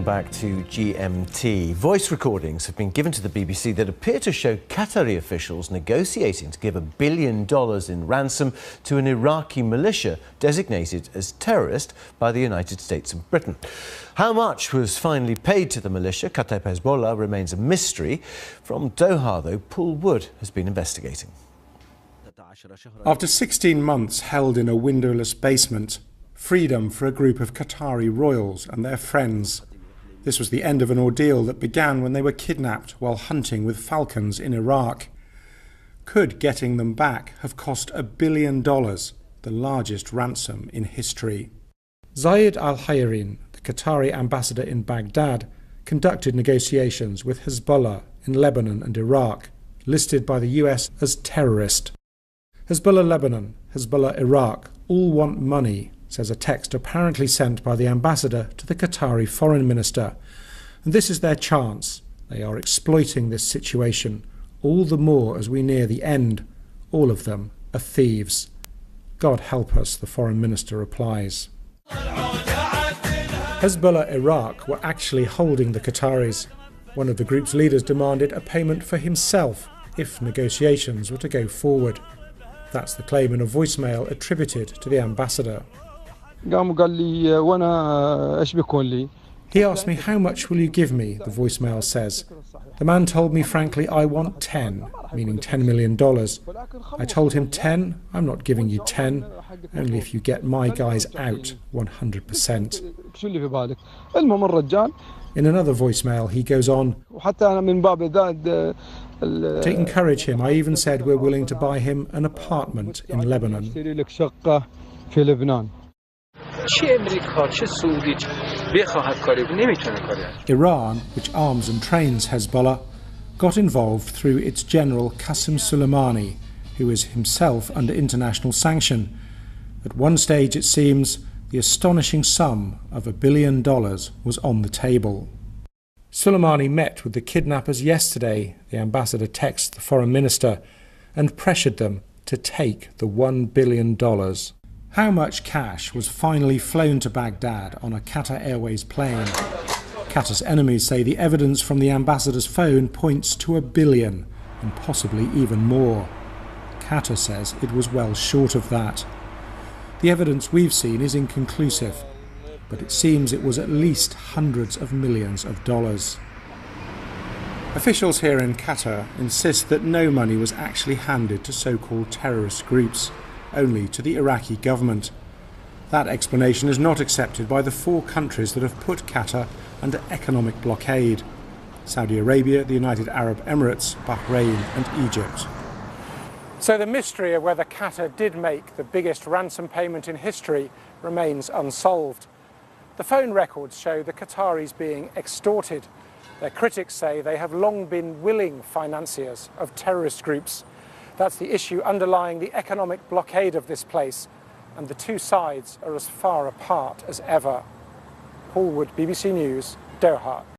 Welcome back to GMT. Voice recordings have been given to the BBC that appear to show Qatari officials negotiating to give $1 billion in ransom to an Iraqi militia designated as terrorist by the United States and Britain. How much was finally paid to the militia, Kataib Hezbollah, remains a mystery. From Doha, though, Paul Wood has been investigating. After 16 months held in a windowless basement, freedom for a group of Qatari royals and their friends. This was the end of an ordeal that began when they were kidnapped while hunting with falcons in Iraq. Could getting them back have cost $1 billion, the largest ransom in history? Zayed al-Hayrin, the Qatari ambassador in Baghdad, conducted negotiations with Hezbollah in Lebanon and Iraq, listed by the US as terrorist. Hezbollah Lebanon, Hezbollah Iraq all want money, says a text apparently sent by the ambassador to the Qatari foreign minister. And this is their chance. They are exploiting this situation, all the more as we near the end. All of them are thieves. God help us, the foreign minister replies. Hezbollah Iraq were actually holding the Qataris. One of the group's leaders demanded a payment for himself if negotiations were to go forward. That's the claim in a voicemail attributed to the ambassador. He asked me, "How much will you give me?" the voicemail says. The man told me, frankly, "I want 10, meaning $10 million. I told him, 10? I'm not giving you 10, only if you get my guys out 100%. In another voicemail, he goes on, to encourage him, I even said we're willing to buy him an apartment in Lebanon. Iran, which arms and trains Hezbollah, got involved through its general Qasem Soleimani, who is himself under international sanction. At one stage, it seems, the astonishing sum of $1 billion was on the table. Soleimani met with the kidnappers yesterday, the ambassador texts the foreign minister, and pressured them to take the $1 billion. How much cash was finally flown to Baghdad on a Qatar Airways plane? Qatar's enemies say the evidence from the ambassador's phone points to $1 billion, and possibly even more. Qatar says it was well short of that. The evidence we've seen is inconclusive, but it seems it was at least hundreds of millions of dollars. Officials here in Qatar insist that no money was actually handed to so-called terrorist groups, only to the Iraqi government. That explanation is not accepted by the 4 countries that have put Qatar under economic blockade: Saudi Arabia, the United Arab Emirates, Bahrain and Egypt. So the mystery of whether Qatar did make the biggest ransom payment in history remains unsolved. The phone records show the Qataris being extorted. Their critics say they have long been willing financiers of terrorist groups. That's the issue underlying the economic blockade of this place, and the two sides are as far apart as ever. Paul Wood, BBC News, Doha.